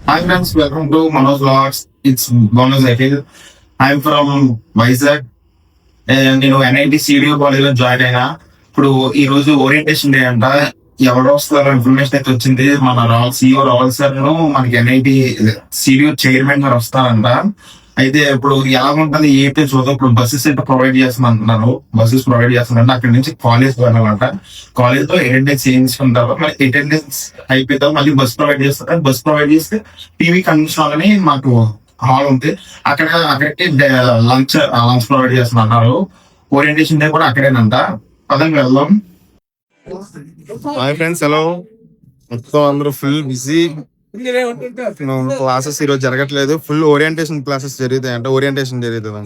Hi friends, welcome to Manoj Vlogs. It's Manoj Akhil. I'm from Vizag. నేను NIT CDO college లో join అయినా. ఇప్పుడు ఈ రోజు ఓరియంటేషన్ డే అంట. ఎవరు వస్తారో ఇన్ఫర్మేషన్ అయితే వచ్చింది. మన సిఇఓ రాహుల్ సార్ మనకి ఎన్ఐటి సిడిఓ చైర్మన్ గారు వస్తారంట. అయితే ఇప్పుడు ఎలా ఉంటుంది ఏంటి చూద్దాం. ఇప్పుడు బస్సెస్ అయితే ప్రొవైడ్ చేస్తున్నారు. బస్సెస్ ప్రొవైడ్ చేస్తున్నారు. అక్కడి నుంచి కాలేజ్ వెళ్ళాలంట. కాలేజ్ లో అటెండెన్స్ చేయించుకుంటారు. మరి అటెండెన్స్ అయిపోతాం మళ్ళీ బస్ ప్రొవైడ్ చేస్తారు. బస్ ప్రొవైడ్ చేస్తే టీవీ కన్వెన్షన్ అని మాకు హాల్ ఉంది. అక్కడికి లంచ్ ప్రొవైడ్ చేస్తున్నారు. ఓరియంటేషన్ డే కూడా అక్కడేనంట. పదంగా వెళ్దాం. Hi friends, hello. మొత్తం అందరూ ఫుల్ బిజీ. క్లాసెస్ ఈరోజు జరగట్లేదు. ఫుల్ ఓరియంటేషన్ క్లాసెస్ జరుగుతాయి అంట. ఓరియంటేషన్ జరుగుతుంది.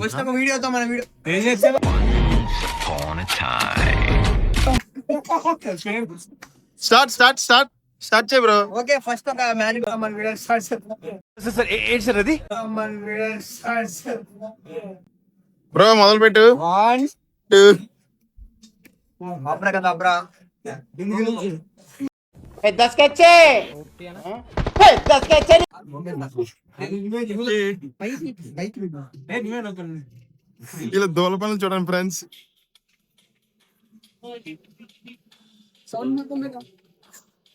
స్టార్ట్ స్టార్ట్ స్టార్ట్ స్టార్ట్ చేయ బ్రో. ఓకే, ఫస్ట్ ఒక మ్యాజిక్ మన వీడియో స్టార్ట్ సార్. ఏంటి సార్ అది? మన వీడియో స్టార్ట్ బ్రో మొదలు పెట్టు. 1 2 అబ్రా కదా అబ్రా. పెద్ద స్కెచ్ పెద్ద స్కెచ్. ఇలా దోల పనులు చూడండి ఫ్రెండ్స్.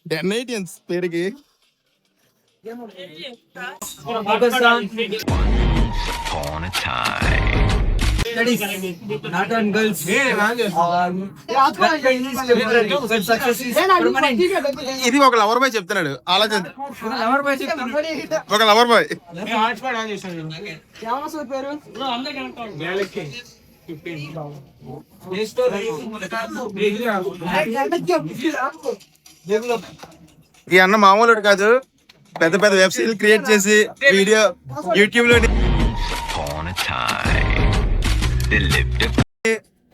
ఎన్ఐటియన్స్ పేరుకి Not on girls. ఇది ఒక లవర్ బాయ్ చెప్తున్నాడు. ఆలోచన ఒక లవర్ బాయ్. ఈ అన్న మామూలు కాదు. పెద్ద పెద్ద వెబ్సైట్లు క్రియేట్ చేసి వీడియో యూట్యూబ్ లో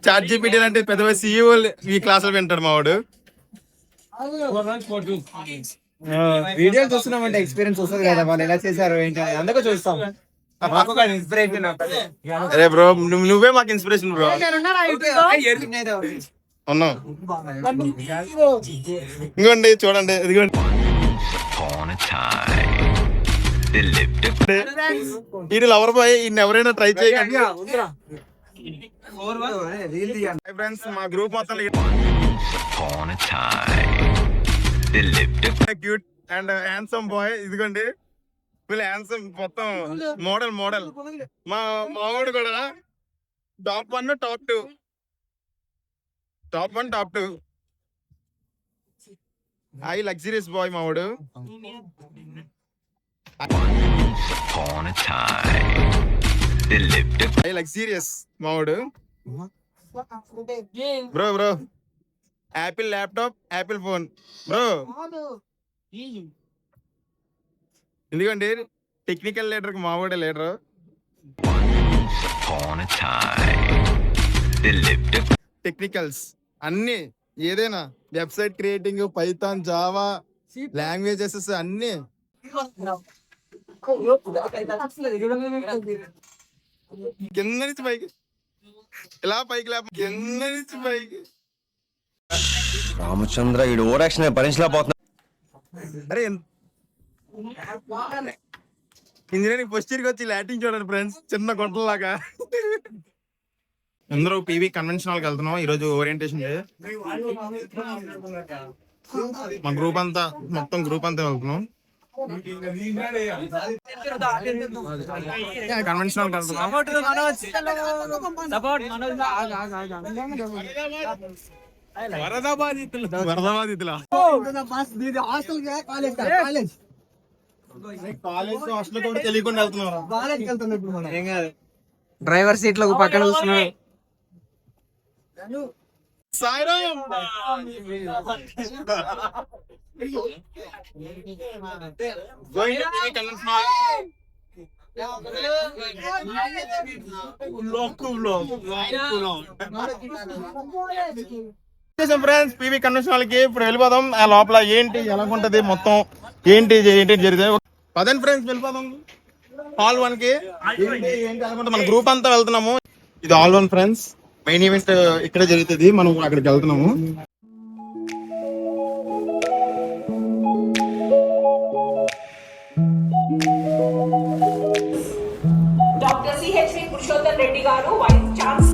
చాట్ జీపీటీ లాంటి పెద్ద పెద్ద CEO ఈ క్లాసులు వింటాడు మావాడు. వీడియో చూస్తున్నామంటే ఎక్స్పీరియన్స్ వస్తుంది కదా, వాళ్ళు ఎలా చేశారు ఏంటి అందుకు చూస్తాం. ఇన్స్పిరేషన్. అరే బ్రో, నువ్వే మాకు ఇన్స్పిరేషన్ బ్రో. ఉన్నావు ఇంకోండి చూడండి, ఇదిగోండి. ఇది లవర్ బాయ్. ఇన్ని ఎవరైనా ట్రై చేయండి ఫ్రెండ్స్. మా గ్రూప్ మొత్తం క్యూట్ అండ్ హ్యాండ్సమ్ బాయ్. ఇదిగోండి వీళ్ళు హ్యాండ్సమ్ మొత్తం మోడల్. మా మావాడు కూడా top 1 top 2. Top 1 top 2 I luxuries boy మావాడు. ఐ లగ్జరీస్ మావాడు. Bro Apple laptop, Apple phone bro. ఎందుకండి టెక్నికల్ లీడర్ కి మావాడే లీడర్. టెక్నికల్స్ అన్ని, ఏదైనా website creating, Python, Java languages అన్ని. కింద నుంచి పైకి, ఇలా పైకి లేప, కింద నుంచి పైకి. రామచంద్ర ఈ ఓవరాక్షన్ భరించలేకపోతున్నా. అరే ఇంజనీరింగ్ ఫస్ట్ ఇయర్కి వచ్చి లాటింగ్ చూడండి ఫ్రెండ్స్, చిన్న గుంటలాగా. అందరూ పీవీ కన్వెన్షన్ హాల్కి వెళ్తున్నాం ఈరోజు ఓరియంటేషన్ డే. మా గ్రూప్ అంతా, మొత్తం గ్రూప్ అంతా వెళ్తున్నాం కన్వెన్షన్ హాల్కి వెళ్తున్నాం. వరద బాధితుల కాలేజ్ హాస్టల్ కూడా తెలియకుండా వెళ్తున్నారు. డ్రైవర్ సీట్ లో పక్కన కూర్చున్నాడు. సాయిరామ్ ఫ్రెండ్స్ పీవీ కన్వెన్షన్ హాల్కి ఇప్పుడు వెళ్ళిపోదాం. ఆ లోపల ఏంటి ఎలా ఉంటది మొత్తం ఏంటి జరిగితే పదండి ఫ్రెండ్స్ వెళ్ళిపోదాం హాల్ 1 కి. ఏంటి అనుకుంటే మన గ్రూప్ అంతా వెళ్తున్నాము. ఇది హాల్ 1 ఫ్రెండ్స్. మెయిన్ ఈవెంట్ ఇక్కడ జరుగుతుంది, మనం అక్కడికి వెళ్తున్నాము. డాక్టర్ సిహెచ్వి పురుషోత్తమ్ రెడ్డి గారు వైస్ ఛాన్స్